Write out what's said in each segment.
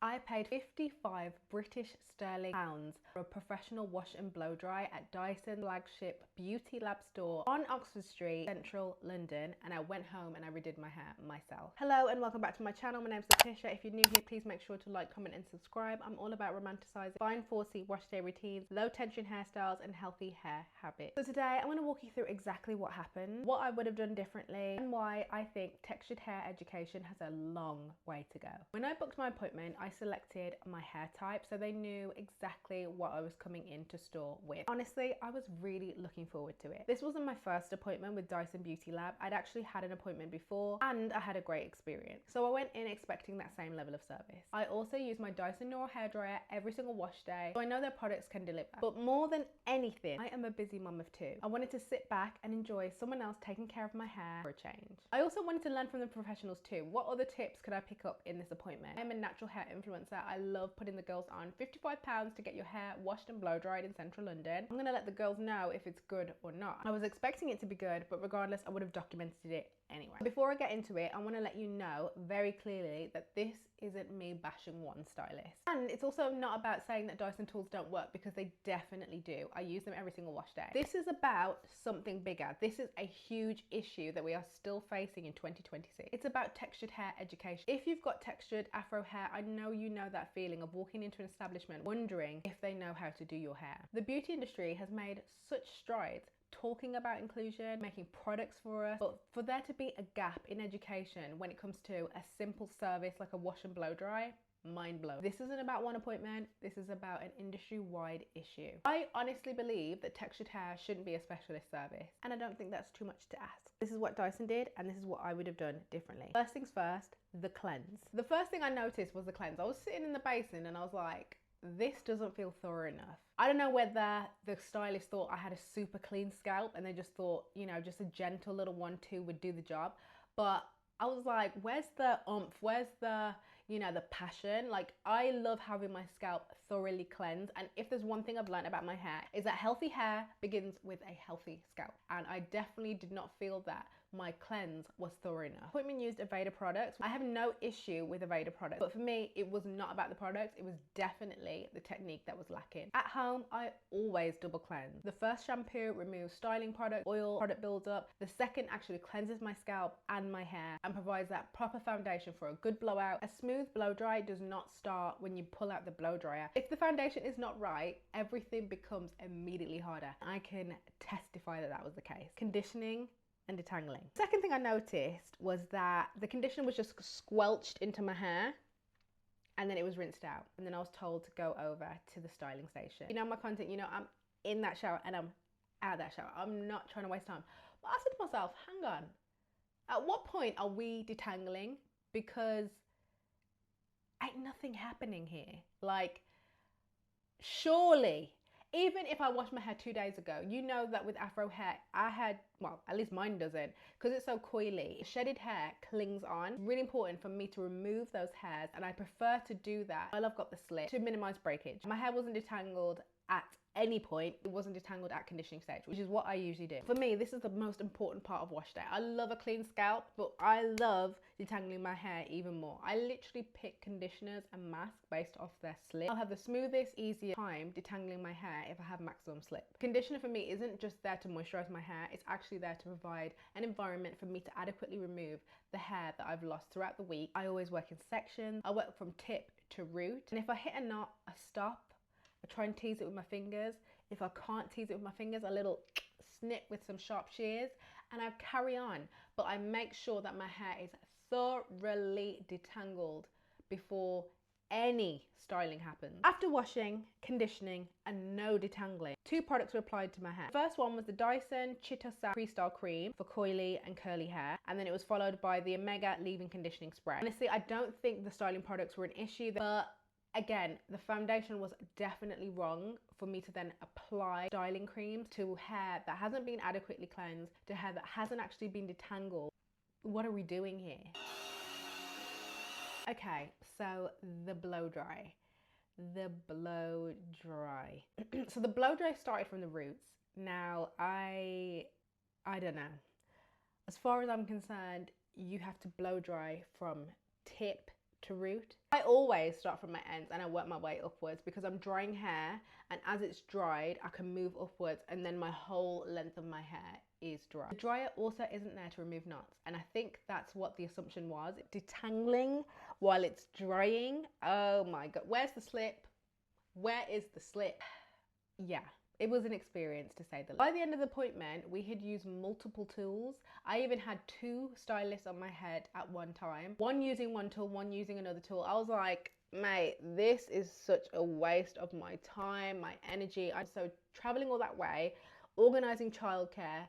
I paid 55 British sterling pounds for a professional wash and blow dry at Dyson flagship beauty lab store on Oxford Street, central London, and I went home and I redid my hair myself. Hello and welcome back to my channel. My name's Latticia. If you're new here, please make sure to like, comment and subscribe. I'm all about romanticizing fine 4C wash day routines, low tension hairstyles and healthy hair habits. So today I'm going to walk you through exactly what happened, what I would have done differently, and why I think textured hair education has a long way to go. When I booked my appointment, I selected my hair type so they knew exactly what I was coming into store with. Honestly, I was really looking forward to it. This wasn't my first appointment with Dyson Beauty Lab. I'd actually had an appointment before and I had a great experience. So I went in expecting that same level of service. I also use my Dyson Nora hairdryer every single wash day, so I know their products can deliver. But more than anything, I am a busy mum of two. I wanted to sit back and enjoy someone else taking care of my hair for a change. I also wanted to learn from the professionals too. What other tips could I pick up in this appointment? I'm a natural hair influencer. I love putting the girls on. £55 to get your hair washed and blow dried in central London. I'm gonna let the girls know if it's good or not. I was expecting it to be good, but regardless, I would have documented it anyway. Before I get into it, I want to let you know very clearly that this isn't me bashing one stylist. And it's also not about saying that Dyson tools don't work, because they definitely do. I use them every single wash day. This is about something bigger. This is a huge issue that we are still facing in 2026. It's about textured hair education. If you've got textured afro hair, I know you know that feeling of walking into an establishment wondering if they know how to do your hair. The beauty industry has made such strides talking about inclusion, making products for us, but for there to be a gap in education when it comes to a simple service like a wash and blow dry, mind blown. This isn't about one appointment, this is about an industry-wide issue. I honestly believe that textured hair shouldn't be a specialist service, and I don't think that's too much to ask. This is what Dyson did, and this is what I would have done differently. First things first, the cleanse. The first thing I noticed was the cleanse. I was sitting in the basin and I was like, this doesn't feel thorough enough. I don't know whether the stylist thought I had a super clean scalp and they just thought, you know, just a gentle little 1-2 would do the job. But I was like, where's the oomph? Where's the, you know, the passion? Like, I love having my scalp thoroughly cleansed. And if there's one thing I've learned about my hair, is that healthy hair begins with a healthy scalp. And I definitely did not feel that my cleanse was thorough enough. Appointment used Aveda products. I have no issue with Aveda products, but for me, it was not about the products. It was definitely the technique that was lacking. At home, I always double cleanse. The first shampoo removes styling product, oil, product buildup. The second actually cleanses my scalp and my hair and provides that proper foundation for a good blowout. A smooth blow dry does not start when you pull out the blow dryer. If the foundation is not right, everything becomes immediately harder. I can testify that that was the case. Conditioning and detangling. Second thing I noticed was that the conditioner was just squelched into my hair and then it was rinsed out. And then I was told to go over to the styling station. You know my content, you know, I'm in that shower and I'm out of that shower. I'm not trying to waste time. But I said to myself, hang on, at what point are we detangling? Because ain't nothing happening here. Like, surely, even if I washed my hair 2 days ago, you know that with afro hair, I had, well, at least mine doesn't, because it's so coily. Shedded hair clings on. It's really important for me to remove those hairs, and I prefer to do that while I've got the slip to minimize breakage. My hair wasn't detangled at any point. It wasn't detangled at conditioning stage, which is what I usually do. For me, this is the most important part of wash day. I love a clean scalp, but I love detangling my hair even more. I literally pick conditioners and masks based off their slip. I'll have the smoothest, easiest time detangling my hair if I have maximum slip. Conditioner for me isn't just there to moisturize my hair, it's actually there to provide an environment for me to adequately remove the hair that I've lost throughout the week. I always work in sections. I work from tip to root, and if I hit a knot, I stop. I try and tease it with my fingers. If I can't tease it with my fingers, a little snip with some sharp shears, and I carry on. But I make sure that my hair is thoroughly detangled before any styling happens. After washing, conditioning, and no detangling, 2 products were applied to my hair. The first one was the Dyson Latticia Freestyle Cream for coily and curly hair, and then it was followed by the Omega Leave-In Conditioning Spray. Honestly, I don't think the styling products were an issue, but again, the foundation was definitely wrong for me to then apply styling creams to hair that hasn't been adequately cleansed, to hair that hasn't actually been detangled. What are we doing here? Okay, so the blow dry. The blow dry. So the blow dry started from the roots. Now, I don't know. As far as I'm concerned, you have to blow dry from tip to root. I always start from my ends and I work my way upwards because I'm drying hair, and as it's dried I can move upwards and then my whole length of my hair is dry. The dryer also isn't there to remove knots, and I think that's what the assumption was. Detangling while it's drying. Oh my god, where's the slip? Where is the slip? Yeah. It was an experience, to say the least. By the end of the appointment, we had used multiple tools. I even had 2 stylists on my head at one time. One using one tool, one using another tool. I was like, mate, this is such a waste of my time, my energy. I'm so traveling all that way, organising childcare,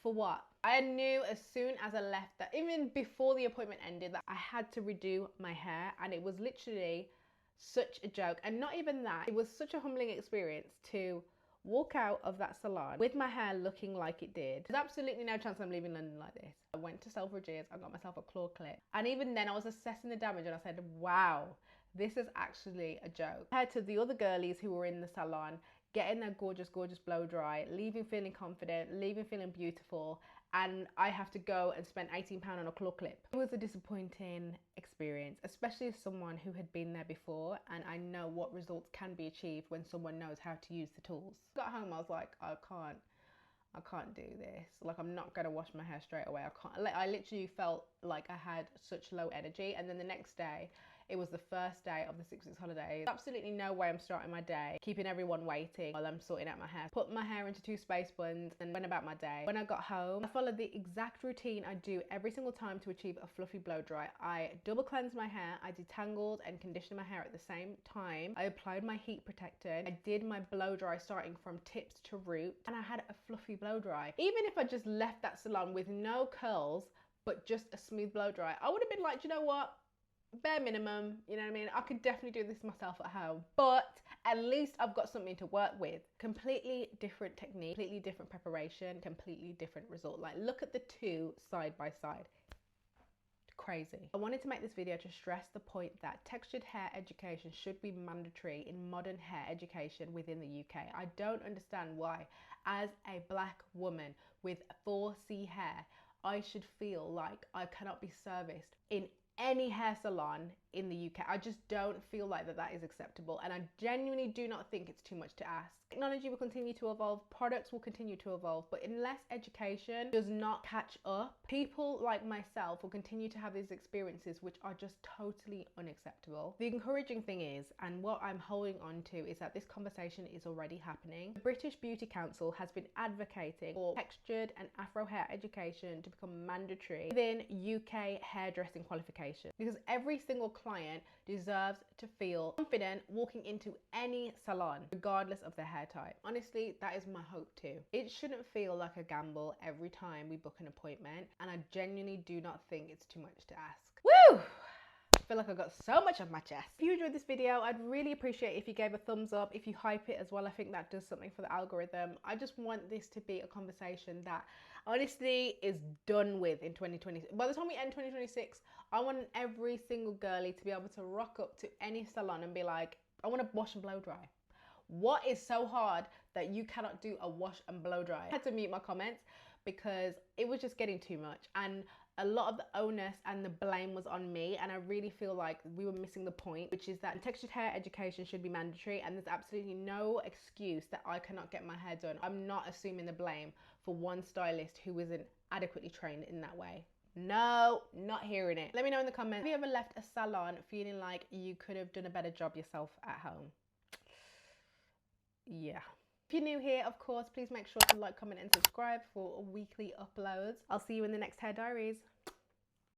for what? I knew as soon as I left that, even before the appointment ended, that I had to redo my hair, and it was literally such a joke. And not even that, it was such a humbling experience to walk out of that salon with my hair looking like it did. There's absolutely no chance I'm leaving London like this. I went to Selfridges, I got myself a claw clip, and even then I was assessing the damage and I said, wow, this is actually a joke. Compared to the other girlies who were in the salon, getting their gorgeous blow dry, leaving feeling confident, leaving feeling beautiful, and I have to go and spend £18 on a claw clip. It was a disappointing experience, especially as someone who had been there before, and I know what results can be achieved when someone knows how to use the tools. Got home, I was like, I can't do this. Like, I'm not gonna wash my hair straight away. I literally felt like I had such low energy, and then the next day, it was the first day of the 6 weeks holiday. Absolutely no way I'm starting my day keeping everyone waiting while I'm sorting out my hair. Put my hair into 2 space buns and went about my day. When I got home, I followed the exact routine I do every single time to achieve a fluffy blow dry. I double cleansed my hair, I detangled and conditioned my hair at the same time. I applied my heat protectant. I did my blow dry starting from tips to root, and I had a fluffy blow dry. Even if I just left that salon with no curls but just a smooth blow dry, I would have been like, you know what? Bare minimum, you know what I mean? I could definitely do this myself at home, but at least I've got something to work with. Completely different technique, completely different preparation, completely different result. Like, look at the 2 side by side. Crazy. I wanted to make this video to stress the point that textured hair education should be mandatory in modern hair education within the UK. I don't understand why, as a black woman with 4C hair, I should feel like I cannot be serviced in any hair salon in the UK. I just don't feel like that is acceptable, and I genuinely do not think it's too much to ask. Technology will continue to evolve, products will continue to evolve, but unless education does not catch up, people like myself will continue to have these experiences which are just totally unacceptable. The encouraging thing is, and what I'm holding on to, is that this conversation is already happening. The British Beauty Council has been advocating for textured and Afro hair education to become mandatory within UK hairdressing qualifications, because every single client deserves to feel confident walking into any salon, regardless of their hair type. Honestly, that is my hope too. It shouldn't feel like a gamble every time we book an appointment, and I genuinely do not think it's too much to ask. Woo! I feel like I got so much off my chest. If you enjoyed this video, I'd really appreciate if you gave a thumbs up, if you hype it as well. I think that does something for the algorithm. I just want this to be a conversation that honestly is done with in 2020. By the time we end 2026, I want every single girly to be able to rock up to any salon and be like, I want to wash and blow dry. What is so hard that you cannot do a wash and blow dry? I had to mute my comments because it was just getting too much, and a lot of the onus and the blame was on me, and I really feel like we were missing the point, which is that textured hair education should be mandatory, and there's absolutely no excuse that I cannot get my hair done. I'm not assuming the blame for one stylist who isn't adequately trained in that way. No, not hearing it. Let me know in the comments, have you ever left a salon feeling like you could have done a better job yourself at home? Yeah. If you're new here, of course, please make sure to like, comment and subscribe for weekly uploads. I'll see you in the next Hair Diaries.